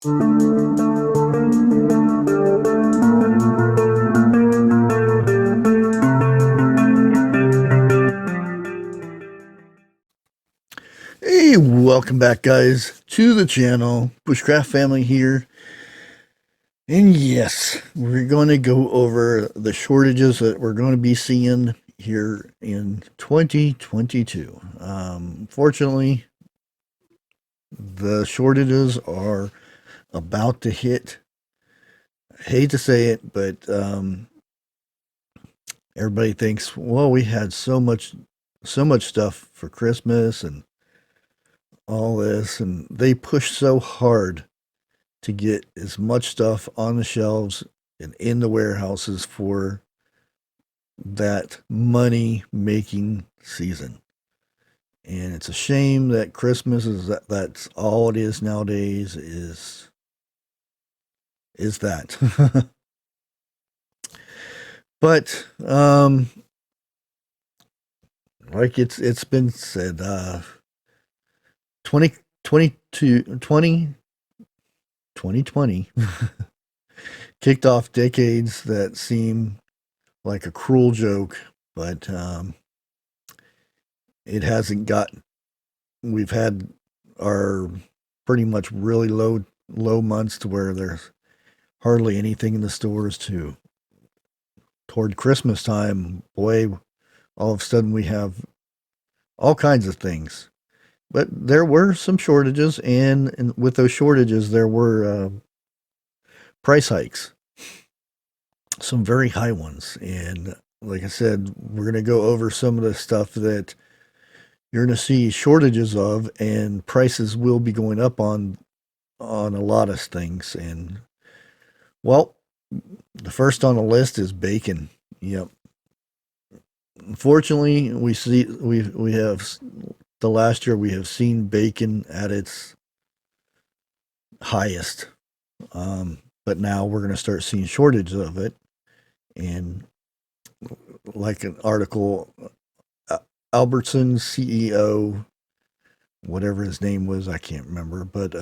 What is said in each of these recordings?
Hey, welcome back, guys, to the channel. Bushcraft family here. And yes, we're going to go over the shortages that we're going to be seeing here in 2022. Fortunately, the shortages are about to hit. I hate to say it, but everybody thinks, well, we had so much stuff for Christmas and all this, and they push so hard to get as much stuff on the shelves and in the warehouses for that money making season. And it's a shame that Christmas that's all it is nowadays is that. But like it's been said, 20 2020 kicked off decades that seem like a cruel joke, but it hasn't got. We've had our pretty much really low months to where there's hardly anything in the stores. To toward Christmas time, boy, all of a sudden we have all kinds of things. But there were some shortages, and with those shortages, there were price hikes, some very high ones. And like I said, we're going to go over some of the stuff that you're going to see shortages of, and prices will be going up on a lot of things. And well, the first on the list is bacon. Yep. Unfortunately, we have the last year we have seen bacon at its highest. But now we're going to start seeing shortages of it. And like an article, Albertson's CEO, whatever his name was, I can't remember, but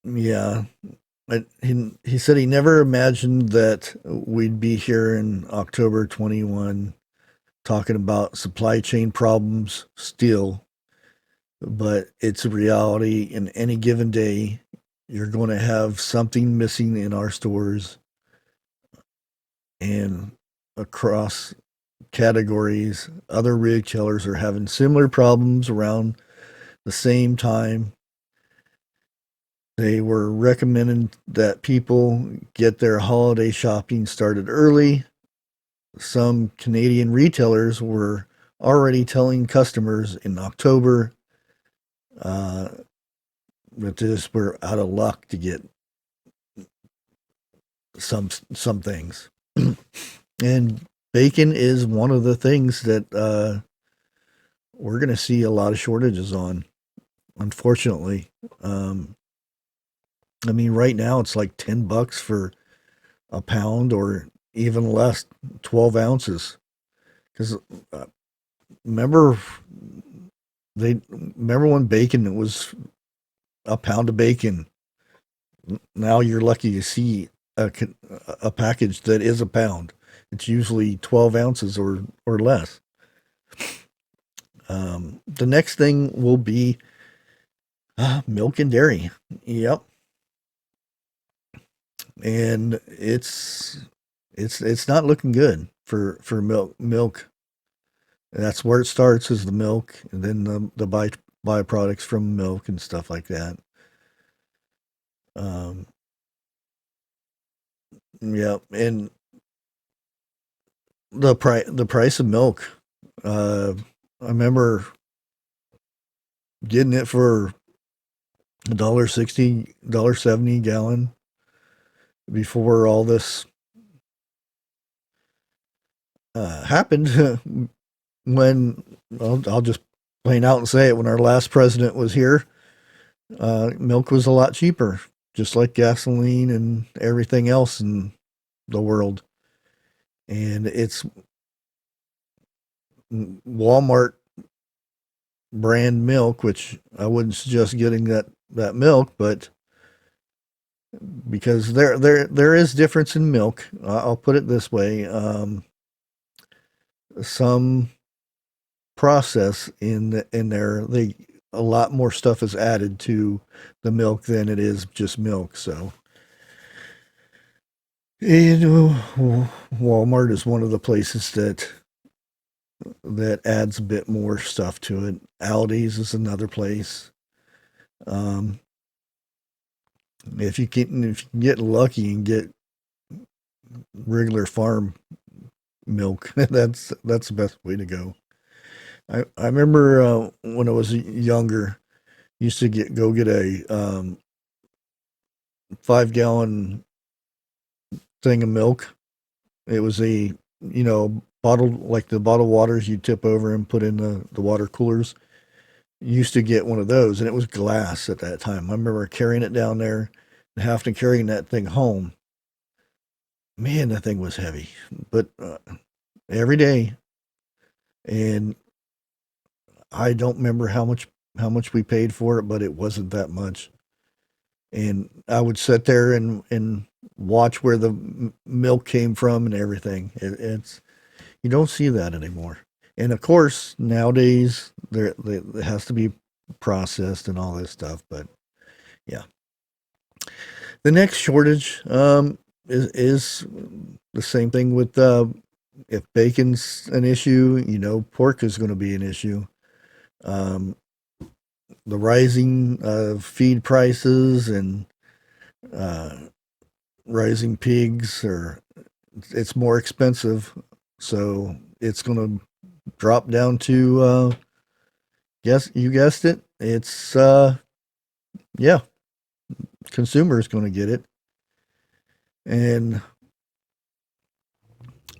yeah, he said he never imagined that we'd be here in October 21 talking about supply chain problems still, but it's a reality. In any given day, you're going to have something missing in our stores and across categories. Other retailers are having similar problems around the same time. They were recommending that people get their holiday shopping started early. Some Canadian retailers were already telling customers in October that this were out of luck to get some things. And bacon is one of the things that we're going to see a lot of shortages on, unfortunately. I mean, right now it's like $10 for a pound, or even less, 12 ounces. Because remember, remember when bacon was a pound of bacon. Now you're lucky to see a package that is a pound. It's usually 12 ounces or less. The next thing will be milk and dairy. Yep. And it's not looking good for milk. That's where it starts, is the milk, and then the byproducts from milk and stuff like that. Um, yeah, and the price of milk. I remember getting it for $1.60, $1.70 a gallon before all this happened. When I'll just plain out and say it, when our last president was here, milk was a lot cheaper, just like gasoline and everything else in the world. And it's Walmart brand milk, which I wouldn't suggest getting that milk, but because there is difference in milk. I'll put it this way: some process in there, they a lot more stuff is added to the milk than it is just milk. So, you know, Walmart is one of the places that adds a bit more stuff to it. Aldi's is another place. Um, if you can get lucky and get regular farm milk, that's the best way to go. I remember when I was younger, used to get a 5 gallon thing of milk. It was a bottled like the bottled waters you tip over and put in the water coolers. Used to get one of those, and it was glass at that time. I remember carrying it down there and having to carry that thing home. Man, that thing was heavy, but every day, and I don't remember how much we paid for it, but it wasn't that much. And I would sit there and watch where the milk came from and everything. It's you don't see that anymore. And of course, nowadays it has to be processed and all this stuff. But yeah, the next shortage is the same thing with if bacon's an issue, pork is going to be an issue. Um, the rising of feed prices and uh, rising pigs, or it's more expensive, so it's going to drop down to guess you guessed it. It's yeah, consumer is going to get it, and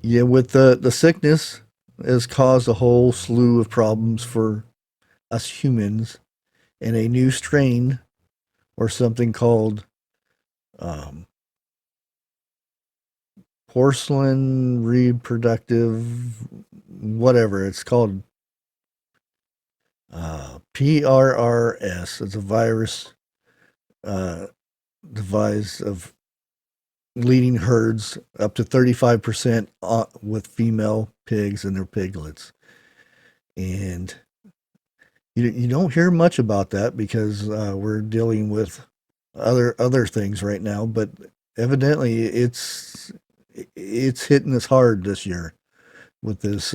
yeah, with the sickness has caused a whole slew of problems for us humans, and a new strain or something called um, porcelain reproductive, whatever it's called, PRRS. It's a virus uh, devised of leading herds up to 35% with female pigs and their piglets. And you don't hear much about that because we're dealing with other things right now, but evidently it's hitting us hard this year with this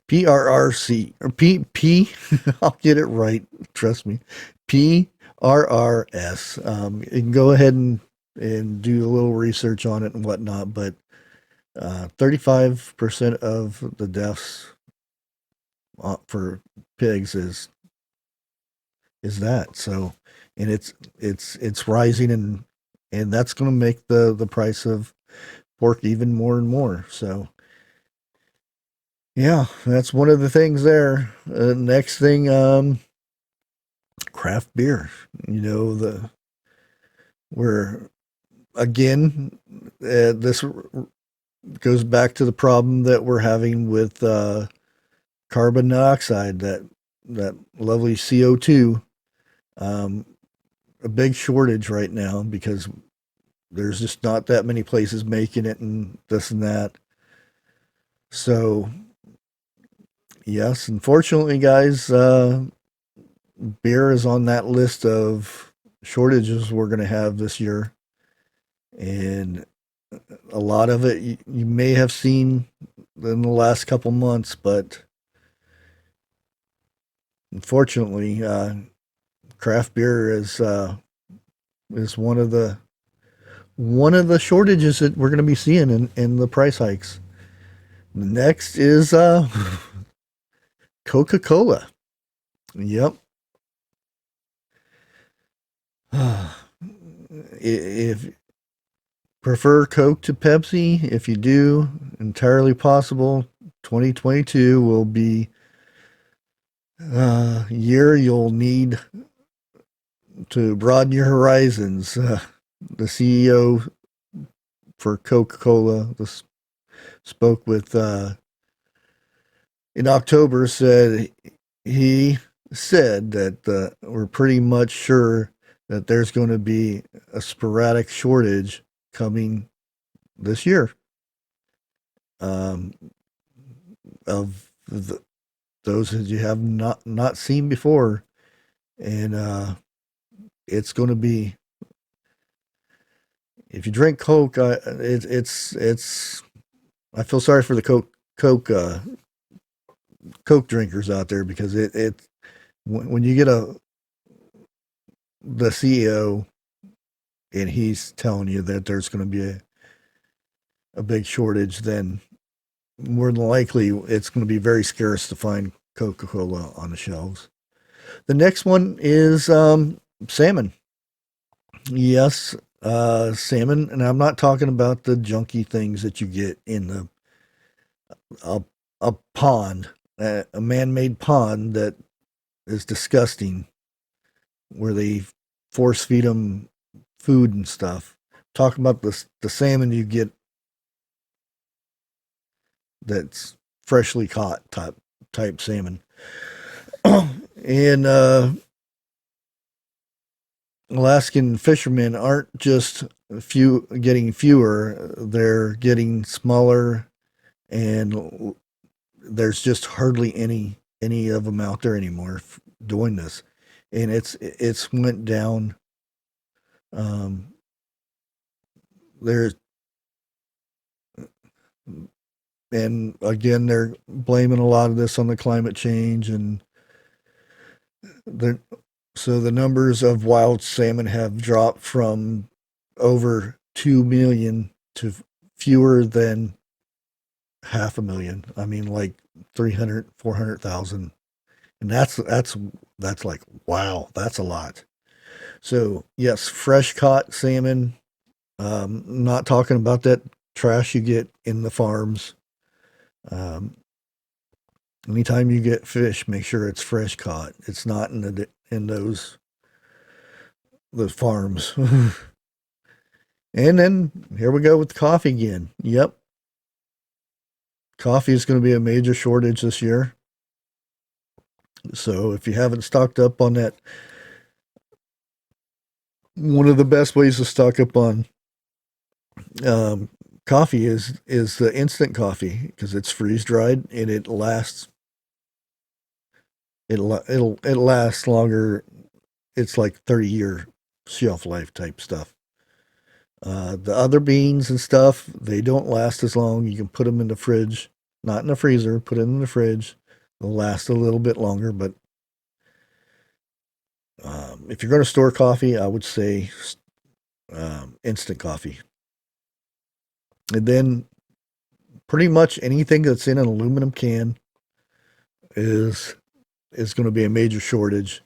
PRRC or PP. I'll get it right. Trust me. PRRS. You can go ahead and do a little research on it and whatnot, but 35% of the deaths for pigs is that. So, and it's rising, and that's going to make the price of pork even more and more. So, yeah, that's one of the things there. Next thing, craft beer. The we're again, this goes back to the problem that we're having with carbon dioxide, that lovely CO2. Um, a big shortage right now because there's just not that many places making it and this and that. So, yes, unfortunately, guys, beer is on that list of shortages we're going to have this year. And a lot of it you may have seen in the last couple months, but unfortunately, craft beer is one of the shortages that we're going to be seeing in the price hikes. Next is Coca-Cola. Yep. If prefer Coke to Pepsi, if you do, entirely possible. 2022 will be a year you'll need to broaden your horizons. The CEO for Coca-Cola spoke with in October, said he said that we're pretty much sure that there's going to be a sporadic shortage coming this year, um, of those that you have not seen before, and it's going to be, if you drink Coke, it's I feel sorry for the Coke drinkers out there, because it when you get the CEO and he's telling you that there's going to be a big shortage, then more than likely it's going to be very scarce to find Coca-Cola on the shelves. The next one is salmon. Yes, salmon, and I'm not talking about the junky things that you get in a, a pond, a man-made pond that is disgusting, where they force feed them food and stuff. Talking about the salmon you get that's freshly caught type salmon. And Alaskan fishermen aren't just getting fewer; they're getting smaller, and there's just hardly any of them out there anymore doing this, and it's went down. Um, there's and again, they're blaming a lot of this on the climate change, and the so the numbers of wild salmon have dropped from over 2 million to fewer than half a million. I mean, like 300, 400,000. And that's like, wow, that's a lot. So yes, fresh caught salmon. Not talking about that trash you get in the farms. Um, Anytime you get fish, make sure it's fresh caught. It's not in those farms. And then here we go with coffee again. Yep, coffee is going to be a major shortage this year. So if you haven't stocked up on that, one of the best ways to stock up on um, coffee is the instant coffee, because it's freeze dried and it lasts. It lasts longer. It's like 30-year shelf life type stuff. The other beans and stuff, they don't last as long. You can put them in the fridge, not in the freezer. Put them in the fridge. They'll last a little bit longer, but if you're going to store coffee, I would say instant coffee. And then pretty much anything that's in an aluminum can is going to be a major shortage.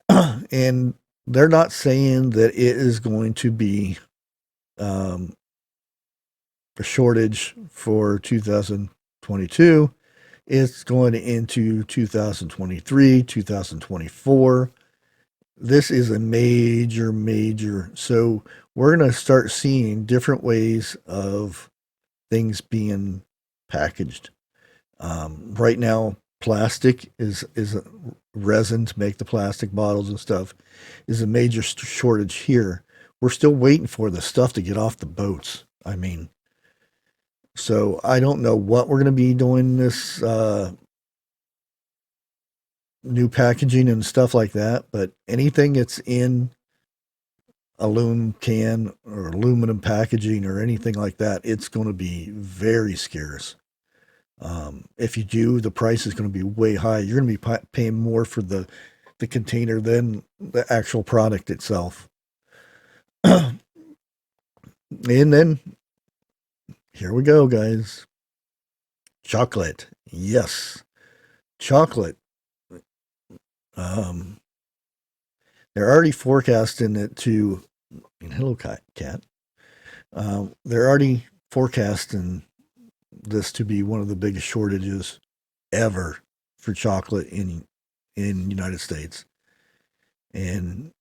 And they're not saying that it is going to be um, a shortage for 2022. It's going into 2023, 2024. This is a major. So we're going to start seeing different ways of things being packaged. Right now, plastic is a resin to make the plastic bottles and stuff is a major shortage here. We're still waiting for the stuff to get off the boats. I mean, so I don't know what we're going to be doing this new packaging and stuff like that, but anything that's in aluminum can or aluminum packaging or anything like that, it's going to be very scarce. If you do, the price is going to be way high. You're going to be paying more for the container than the actual product itself. And then here we go, guys. Chocolate. Yes. Chocolate. Um, they're already forecasting it to, hello, cat. They're already forecasting this to be one of the biggest shortages ever for chocolate in United States. And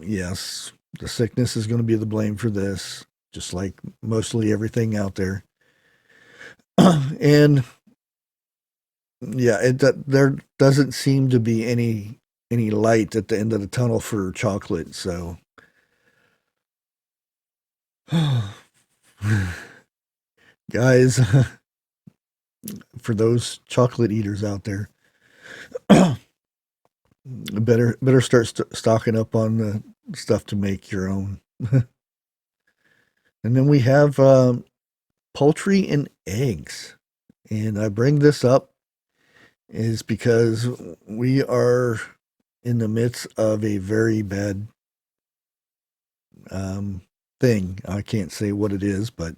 yes, the sickness is going to be the blame for this, just like mostly everything out there. And Yeah, there doesn't seem to be any light at the end of the tunnel for chocolate. So, guys, for those chocolate eaters out there, better start stocking up on the stuff to make your own. And then we have poultry and eggs. And I bring this up is because we are in the midst of a very bad um, thing. I can't say what it is, but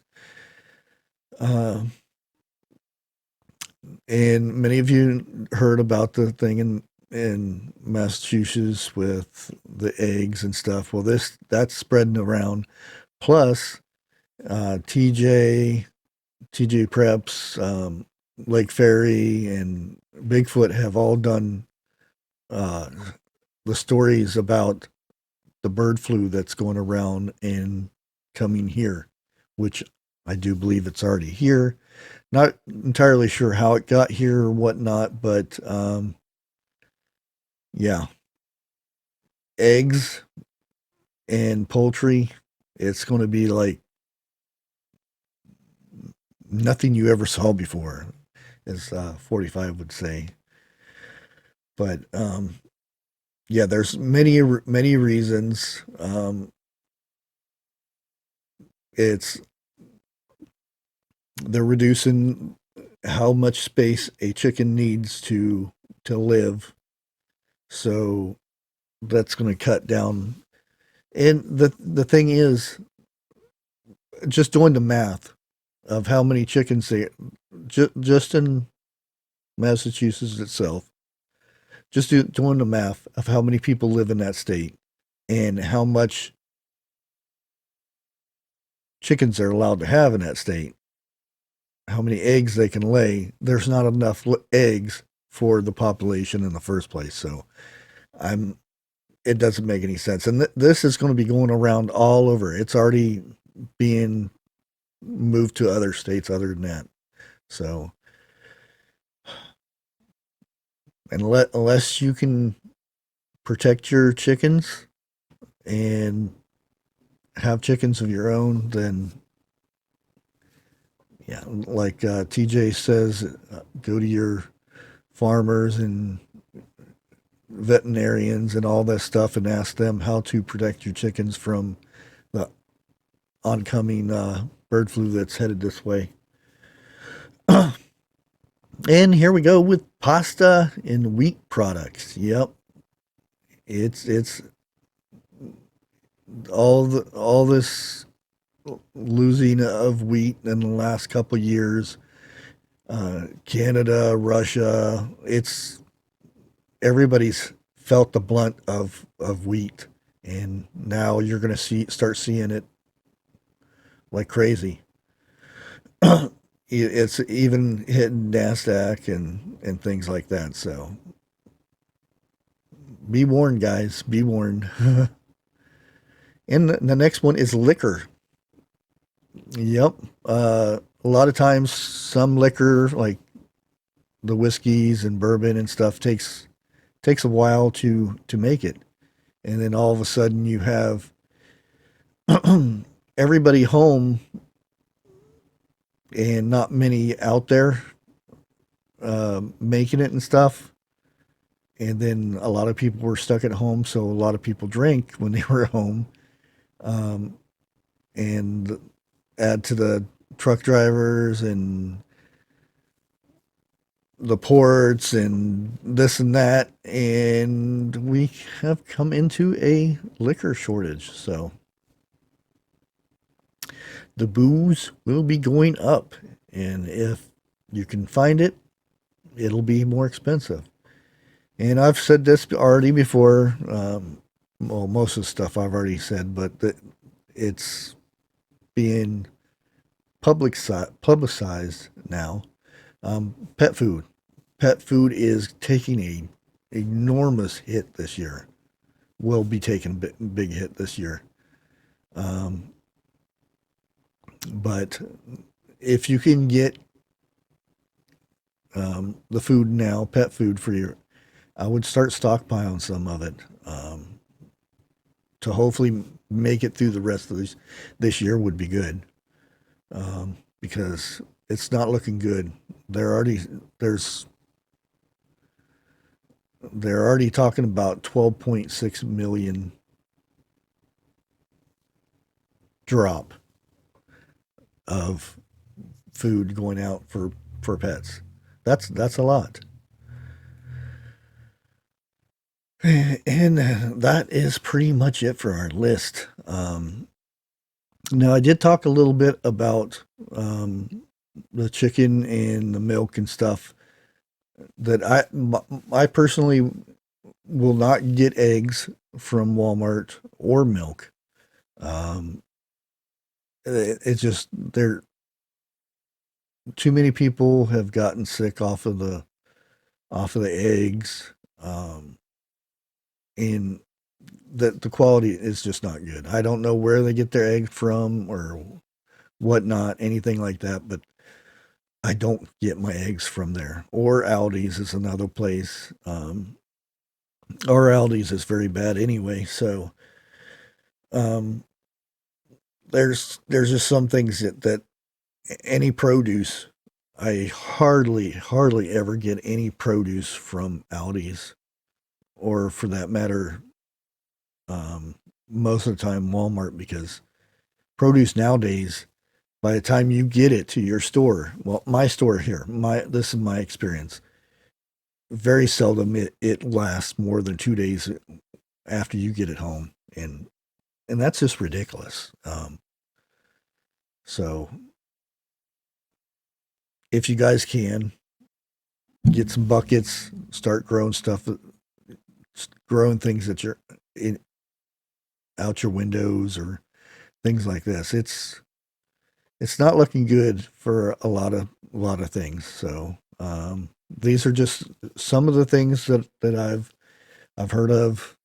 uh, and many of you heard about the thing in Massachusetts with the eggs and stuff. Well, that's spreading around. Plus, TJ Preps, Lake Ferry, and Bigfoot have all done uh, the stories about the bird flu that's going around and coming here, which I do believe it's already here. Not entirely sure how it got here or whatnot, but yeah, eggs and poultry, it's going to be like nothing you ever saw before, as 45 would say. But yeah, there's many reasons. It's they're reducing how much space a chicken needs to live, so that's going to cut down. And the thing is, just doing the math of how many chickens they just in Massachusetts itself, just doing the math of how many people live in that state and how much chickens they're allowed to have in that state, how many eggs they can lay, there's not enough eggs for the population in the first place. So I'm it doesn't make any sense. And this is going to be going around all over. It's already being moved to other states other than that. So unless you can protect your chickens and have chickens of your own, then yeah, like TJ says, go to your farmers and veterinarians and all that stuff and ask them how to protect your chickens from the oncoming bird flu that's headed this way. And here we go with pasta and wheat products. Yep, it's all this losing of wheat in the last couple of years. Canada, Russia, it's everybody's felt the blunt of wheat, and now you're going to start seeing it like crazy. It's even hitting Nasdaq and things like that. So be warned, guys. Be warned. And the next one is liquor. Yep. A lot of times, some liquor like the whiskeys and bourbon and stuff takes a while to make it, and then all of a sudden you have everybody home and not many out there making it and stuff. And then a lot of people were stuck at home, so a lot of people drank when they were home. Um, and add to the truck drivers and the ports and this and that, and we have come into a liquor shortage. So the booze will be going up, and if you can find it, it'll be more expensive. And I've said this already before. Well, most of the stuff I've already said, but it's being publicized now. Pet food. Pet food is taking a enormous hit this year. Will be taking a big hit this year. Um, but if you can get the food now, pet food for your. I would start stockpiling some of it to hopefully make it through the rest of this year would be good because it's not looking good. They're already there's they're already talking about 12.6 million drop of food going out for pets. That's a lot. And that is pretty much it for our list. Now, I did talk a little bit about the chicken and the milk and stuff. That I personally will not get eggs from Walmart or milk. Um, it's just there. Too many people have gotten sick off of the eggs, and the quality is just not good. I don't know where they get their eggs from or whatnot, anything like that, but I don't get my eggs from there. Or Aldi's is another place. Or Aldi's is very bad anyway. So um, there's just some things that any produce, I hardly ever get any produce from Aldi's, or for that matter, um, most of the time Walmart, because produce nowadays, by the time you get it to your store, well, my store here, my this is my experience. Very seldom it lasts more than 2 days after you get it home, and that's just ridiculous. So if you guys can get some buckets, start growing stuff, growing things that you're in, out your windows or things like this. It's not looking good for a lot of things. So these are just some of the things that I've heard of.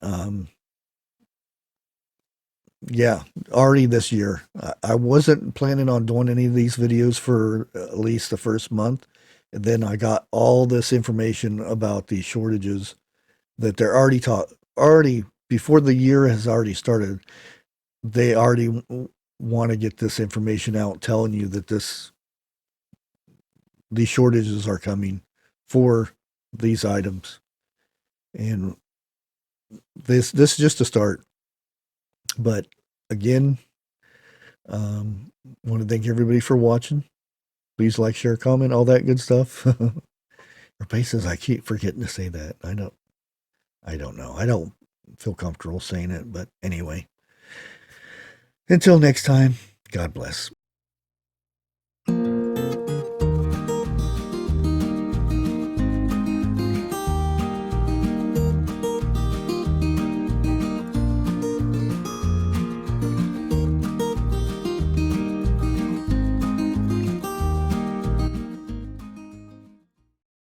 Um, yeah, already this year. I wasn't planning on doing any of these videos for at least the first month. And then I got all this information about the shortages that they're already before the year has already started. They already want to get this information out telling you that these shortages are coming for these items. And this is just a start. But again, want to thank everybody for watching. Please like, share, comment, all that good stuff. Everybody says I keep forgetting to say that. I don't know. I don't feel comfortable saying it, but anyway. Until next time, God bless.